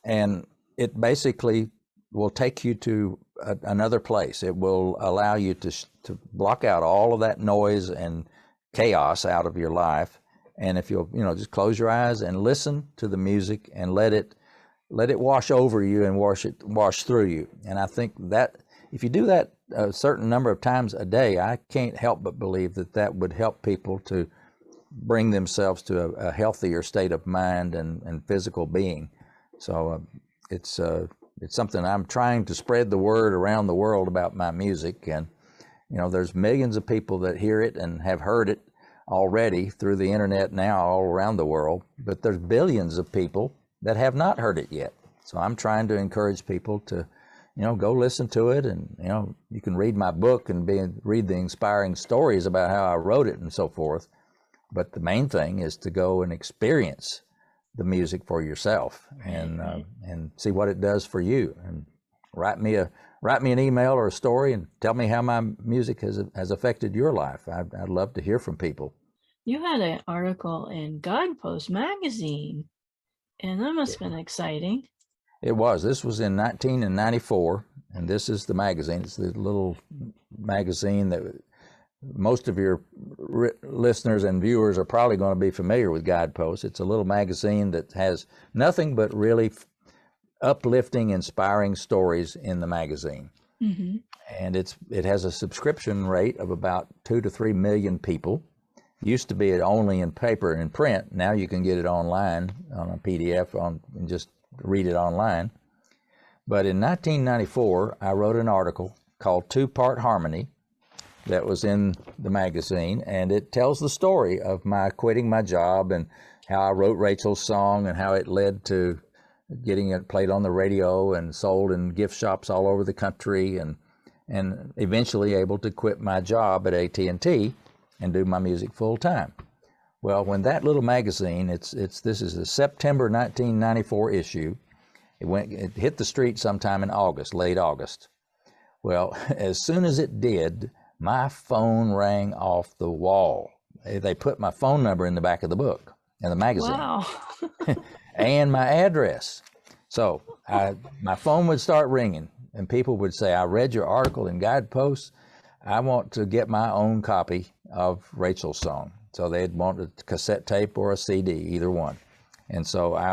and it basically will take you to another place. It will allow you to block out all of that noise and chaos out of your life. And if you'll just close your eyes and listen to the music and let it wash over you and wash through you. And I think that if you do that a certain number of times a day, I can't help but believe that would help people to bring themselves to a healthier state of mind and physical being. So it's something I'm trying to spread the word around the world about my music. And there's millions of people that hear it and have heard it already through the internet now all around the world, but there's billions of people that have not heard it yet. So I'm trying to encourage people to go listen to it, and you can read my book and read the inspiring stories about how I wrote it and so forth. But the main thing is to go and experience the music for yourself, and see what it does for you. And write me an email or a story and tell me how my music has affected your life. I'd love to hear from people. You had an article in Guidepost magazine, and that must have been exciting. It was. This was in 1994, and this is the magazine. It's the little magazine that most of your listeners and viewers are probably going to be familiar with. Guidepost. It's a little magazine that has nothing but really uplifting, inspiring stories in the magazine. Mm-hmm. And it has a subscription rate of about 2 to 3 million people. Used to be only in paper and print. Now you can get it online on a PDF and just read it online. But in 1994, I wrote an article called Two-Part Harmony that was in the magazine, and it tells the story of my quitting my job and how I wrote Rachel's song and how it led to getting it played on the radio and sold in gift shops all over the country, and eventually able to quit my job at AT&T and do my music full time. Well, when that little magazine, this is the September 1994 issue. It hit the street sometime in August, late August. Well, as soon as it did, my phone rang off the wall. They put my phone number in the back of the book, in the magazine. Wow. And my address. So my phone would start ringing, and people would say, I read your article in Guidepost. I want to get my own copy of Rachel's song. So they'd want a cassette tape or a CD, either one. And so I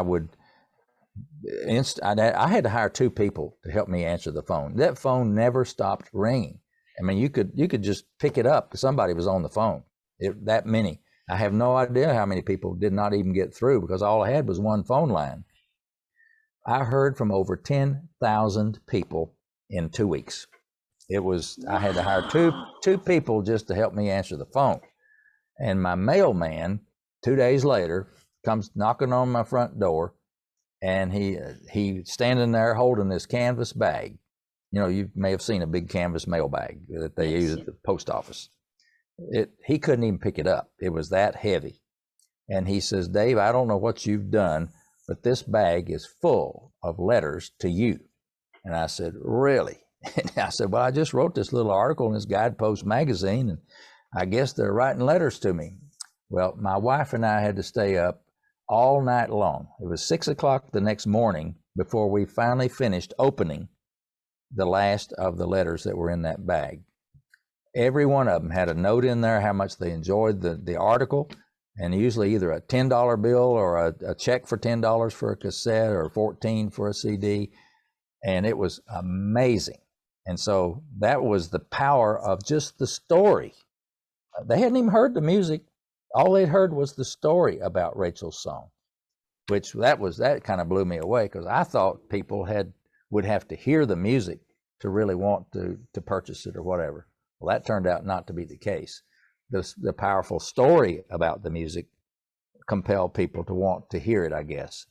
had to hire 2 people to help me answer the phone. That phone never stopped ringing. I mean, you could just pick it up. Somebody was on the phone. That many. I have no idea how many people did not even get through, because all I had was one phone line. I heard from over 10,000 people in 2 weeks. I had to hire two people just to help me answer the phone. And my mailman, 2 days later, comes knocking on my front door, and he standing there holding this canvas bag. You may have seen a big canvas mail bag that they use at the post office. He couldn't even pick it up. It was that heavy. And he says, Dave, I don't know what you've done, but this bag is full of letters to you. And I said, really? And I said, well, I just wrote this little article in this Guidepost magazine, and I guess they're writing letters to me. Well, my wife and I had to stay up all night long. It was 6 o'clock the next morning before we finally finished opening the last of the letters that were in that bag. Every one of them had a note in there how much they enjoyed the article, and usually either a $10 bill or a check for $10 for a cassette or $14 for a CD. And it was amazing. And so that was the power of just the story. They hadn't even heard the music. All they'd heard was the story about Rachel's song, which that kind of blew me away, because I thought people would have to hear the music to really want to purchase it or whatever. Well, that turned out not to be the case. The powerful story about the music compelled people to want to hear it, I guess.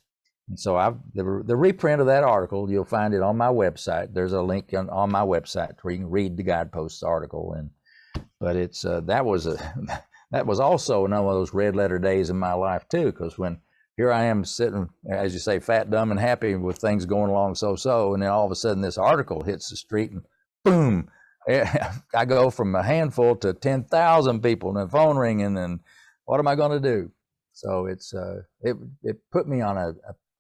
And so the reprint of that article, you'll find it on my website. There's a link on my website where you can read the Guidepost article. But it's that was also one of those red letter days in my life too, because when here I am sitting, as you say, fat, dumb, and happy with things going along so, and then all of a sudden this article hits the street, and boom, I go from a handful to 10,000 people, and the phone ringing, and what am I going to do? So it put me on a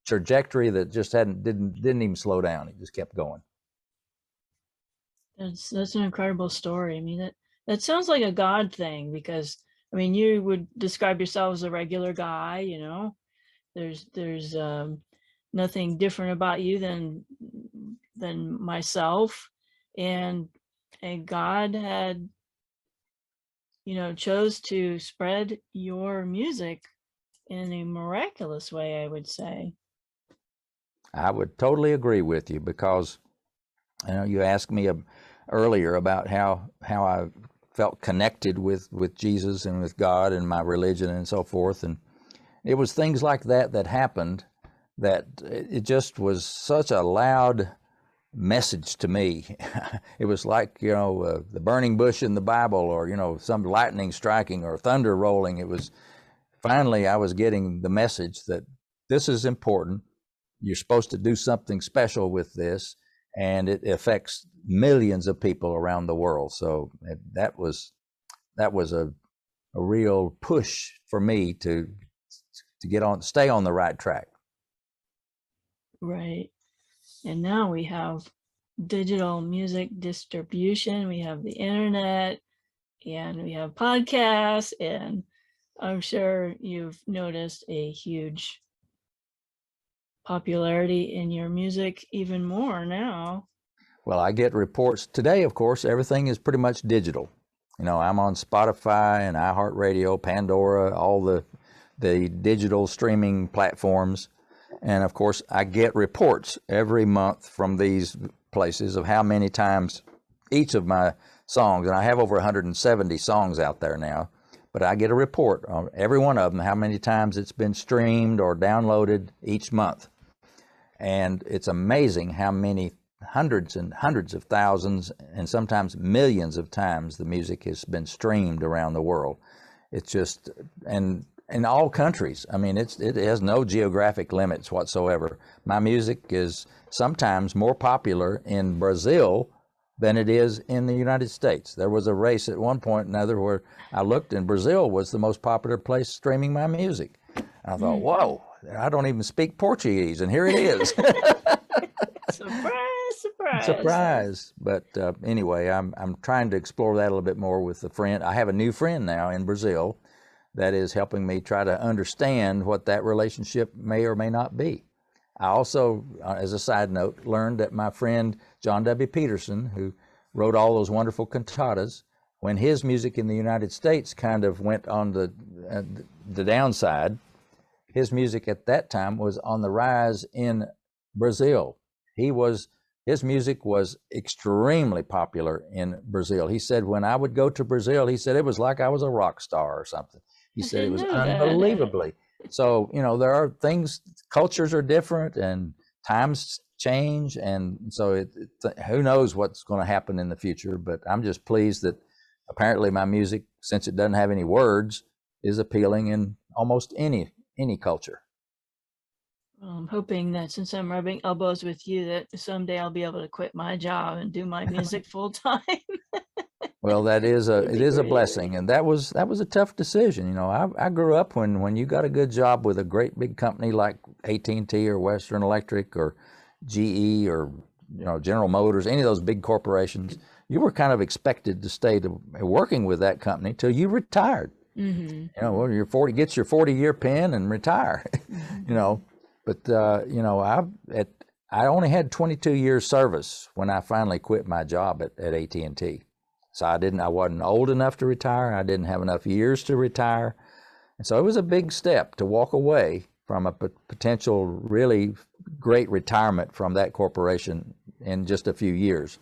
trajectory that just didn't even slow down. It just kept going. That's an incredible story. I mean, that sounds like a God thing, because I mean, you would describe yourself as a regular guy, There's nothing different about you than myself, and God had chose to spread your music in a miraculous way, I would say. I would totally agree with you, because you asked me earlier about how I felt connected with Jesus and with God and my religion and so forth, and it was things like that happened, that it just was such a loud message to me. It was like, the burning bush in the Bible, or, some lightning striking or thunder rolling. It was finally, I was getting the message that this is important. You're supposed to do something special with this, and it affects millions of people around the world. So that was a real push for me to stay on the right track. Right. And now we have digital music distribution, we have the internet, and we have podcasts, and I'm sure you've noticed a huge popularity in your music even more now. Well, I get reports today, of course, everything is pretty much digital. I'm on Spotify and iHeart Radio, Pandora, all the digital streaming platforms. And of course, I get reports every month from these places of how many times each of my songs, and I have over 170 songs out there now, but I get a report on every one of them, how many times it's been streamed or downloaded each month. And it's amazing how many hundreds and hundreds of thousands and sometimes millions of times the music has been streamed around the world. It's just, and in all countries. I mean, it has no geographic limits whatsoever. My music is sometimes more popular in Brazil than it is in the United States. There was a race at one point or another where I looked, and Brazil was the most popular place streaming my music. I thought, whoa, I don't even speak Portuguese, and here it is. Surprise. But anyway, I'm trying to explore that a little bit more with a friend. I have a new friend now in Brazil that is helping me try to understand what that relationship may or may not be. I also, as a side note, learned that my friend John W. Peterson, who wrote all those wonderful cantatas, when his music in the United States kind of went on the downside, his music at that time was on the rise in Brazil. His music was extremely popular in Brazil. He said when I would go to Brazil, he said it was like I was a rock star or something. He said it was unbelievably. So, there are things, cultures are different and times change. And so who knows what's going to happen in the future, but I'm just pleased that apparently my music, since it doesn't have any words, is appealing in almost any culture. Well, I'm hoping that since I'm rubbing elbows with you, that someday I'll be able to quit my job and do my music full time. Well, it is a blessing, and that was a tough decision. I grew up when you got a good job with a great big company like AT&T or Western Electric or GE or General Motors, any of those big corporations, you were kind of expected to stay working with that company till you retired. Mm-hmm. Well, you're 40, get your 40-year pen and retire. Mm-hmm. But I only had 22 years service when I finally quit my job at AT&T. So I wasn't old enough to retire. I didn't have enough years to retire. And so it was a big step to walk away from a potential really great retirement from that corporation in just a few years.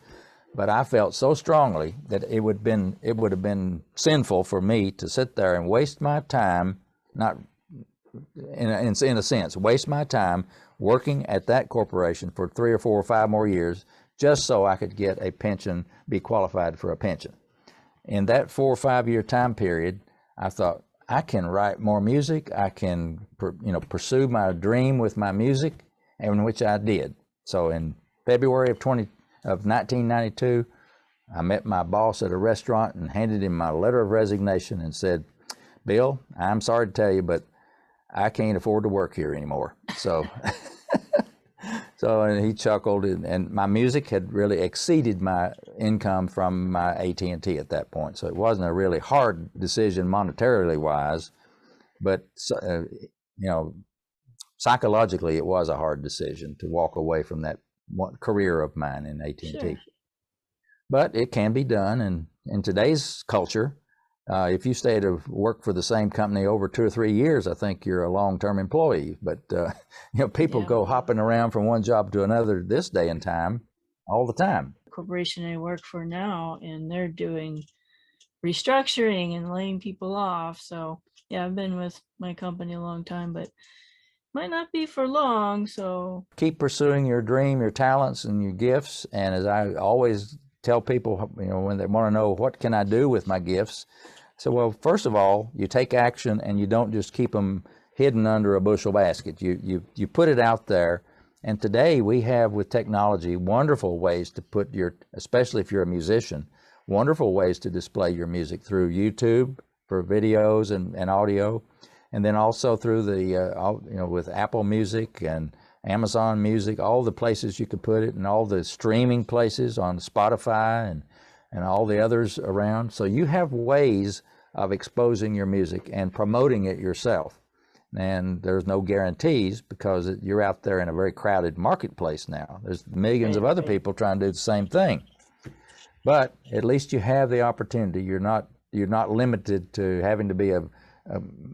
But I felt so strongly that it would have been sinful for me to sit there and waste my time, not in a sense, waste my time working at that corporation for 3 or 4 or 5 more years just so I could get a pension, be qualified for a pension. In that 4 or 5 year time period, I thought, I can write more music. I can, pursue my dream with my music, and which I did. So in February of 1992, I met my boss at a restaurant and handed him my letter of resignation and said, Bill, I'm sorry to tell you, but I can't afford to work here anymore. So, and he chuckled, and my music had really exceeded my income from my AT&T at that point. So it wasn't a really hard decision monetarily wise, but psychologically it was a hard decision to walk away from that career of mine in AT&T. Sure. But it can be done, and in today's culture, if you stay to work for the same company over 2 or 3 years, I think you're a long-term employee. But people go hopping around from one job to another this day and time all the time. The corporation I work for now, and they're doing restructuring and laying people off. So yeah, I've been with my company a long time, but might not be for long, so Keep pursuing your dream, your talents, and your gifts. And as I always tell people, when they want to know what can I do with my gifts, so well, first of all, you take action, and you don't just keep them hidden under a bushel basket. You put it out there. And today we have, with technology, wonderful ways to put especially if you're a musician, wonderful ways to display your music through YouTube for videos and audio, and then also through with Apple Music and Amazon Music, all the places you could put it, and all the streaming places on Spotify and all the others around. So you have ways of exposing your music and promoting it yourself. And there's no guarantees, because you're out there in a very crowded marketplace now. There's millions of other people trying to do the same thing. But at least you have the opportunity. You're not limited to having to be a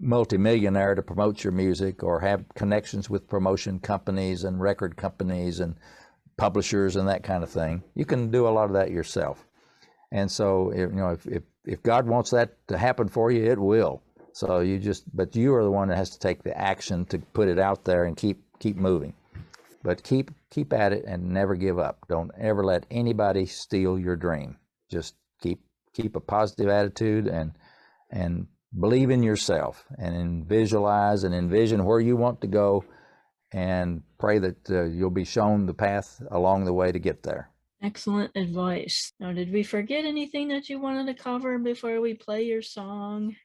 multimillionaire to promote your music, or have connections with promotion companies and record companies and publishers and that kind of thing. You can do a lot of that yourself. And so, if God wants that to happen for you, it will. So but you are the one that has to take the action to put it out there and keep moving. But keep at it and never give up. Don't ever let anybody steal your dream. Just keep a positive attitude and believe in yourself, and visualize and envision where you want to go, and pray that you'll be shown the path along the way to get there. excellent advice. Now, did we forget anything that you wanted to cover before we play your song?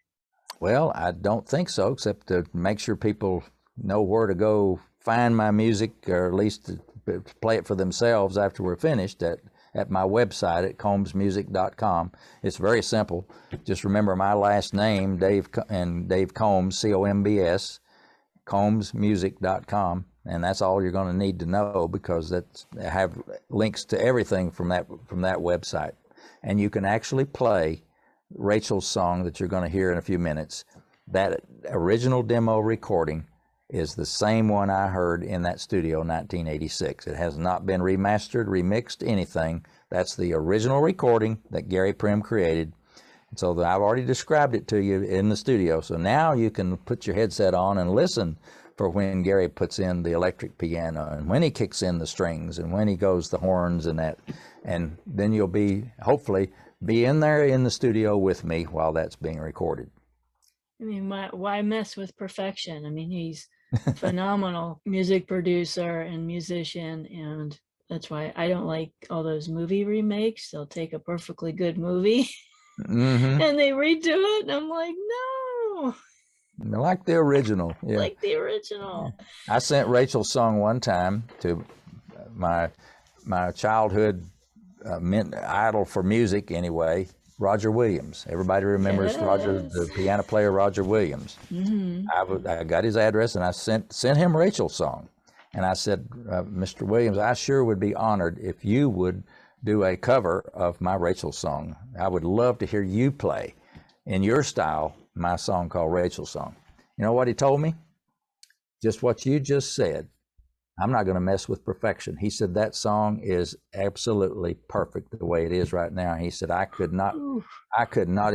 Well, I don't think so, except to make sure people know where to go find my music, or at least to play it for themselves after we're finished at my website at combsmusic.com. It's very simple. Just remember my last name, Dave Combs, COMBS, combsmusic.com, and that's all you're going to need to know, because I have links to everything from that website. And you can actually play Rachel's song that you're going to hear in a few minutes. That original demo recording is the same one I heard in that studio in 1986. It has not been remastered, remixed, anything. That's the original recording that Gary Prim created. And so I've already described it to you in the studio. So now you can put your headset on and listen for when Gary puts in the electric piano, and when he kicks in the strings, and when he goes the horns and that. And then you'll hopefully be in there in the studio with me while that's being recorded. I mean, why mess with perfection? I mean, he's a phenomenal music producer and musician, and that's why I don't like all those movie remakes. They'll take a perfectly good movie Mm-hmm. and they redo it, and I'm like, no. Like the original. Yeah. Like the original. I sent Rachel's song one time to my childhood idol for music anyway, Roger Williams. Everybody remembers Roger, the piano player Roger Williams. Mm-hmm. I got his address, and I sent him Rachel's song. And I said, Mr. Williams, I sure would be honored if you would do a cover of my Rachel's song. I would love to hear you play in your style my song called Rachel's Song. You know what he told me? Just what you just said. I'm not going to mess with perfection. He said that song is absolutely perfect the way it is right now. He said I could not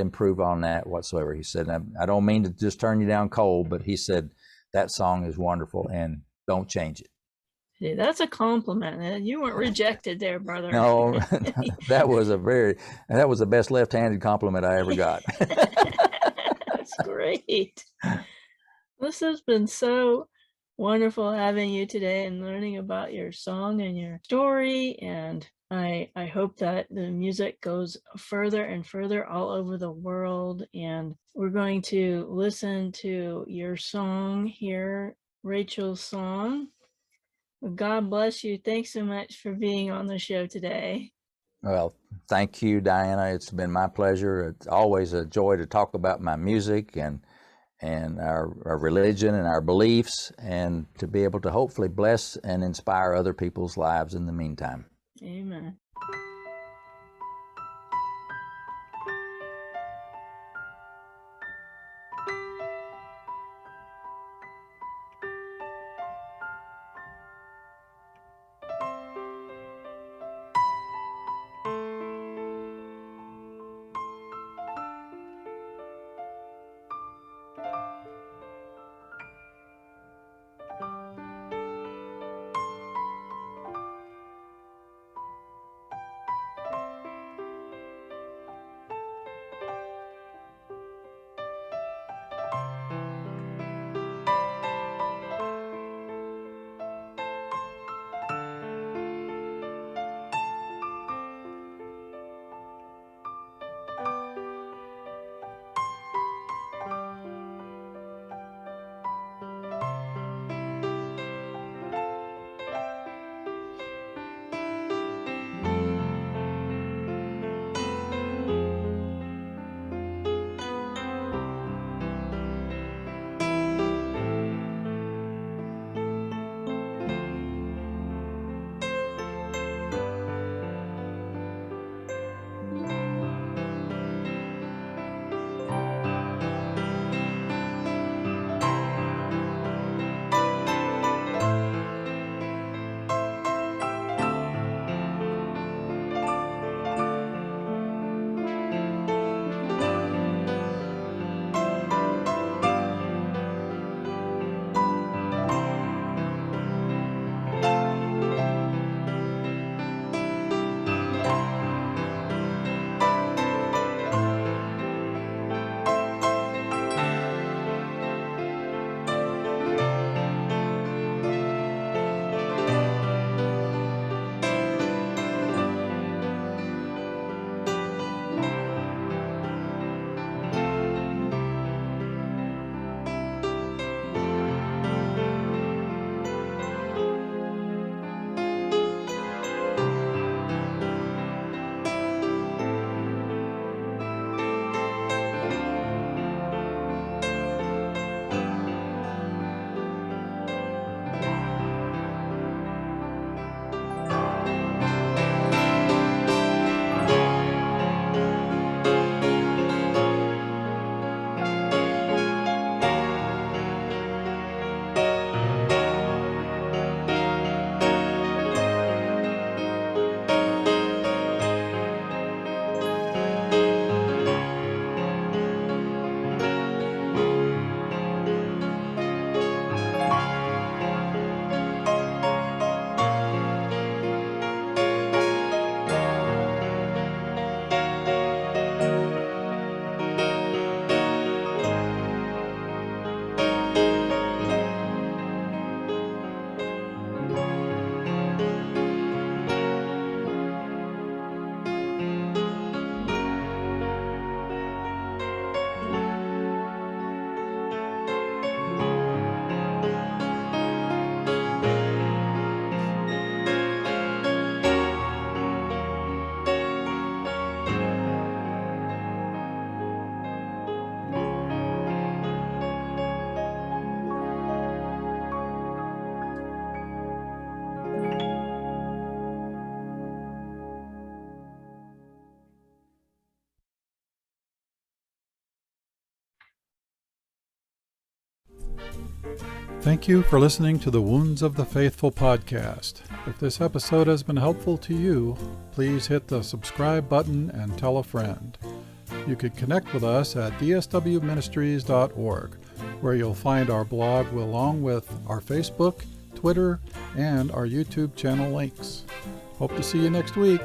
improve on that whatsoever. He said I don't mean to just turn you down cold, but he said that song is wonderful and don't change it. See, that's a compliment. You weren't rejected there, brother. No, that was the best left-handed compliment I ever got. That's great. This has been so wonderful having you today and learning about your song and your story. And I hope that the music goes further and further all over the world. And we're going to listen to your song here, Rachel's song. God bless you. Thanks so much for being on the show today. Well, thank you, Diana. It's been my pleasure. It's always a joy to talk about my music and our religion and our beliefs, and to be able to hopefully bless and inspire other people's lives in the meantime. Amen. Thank you for listening to the Wounds of the Faithful podcast. If this episode has been helpful to you, please hit the subscribe button and tell a friend. You can connect with us at dswministries.org, where you'll find our blog along with our Facebook, Twitter, and our YouTube channel links. Hope to see you next week.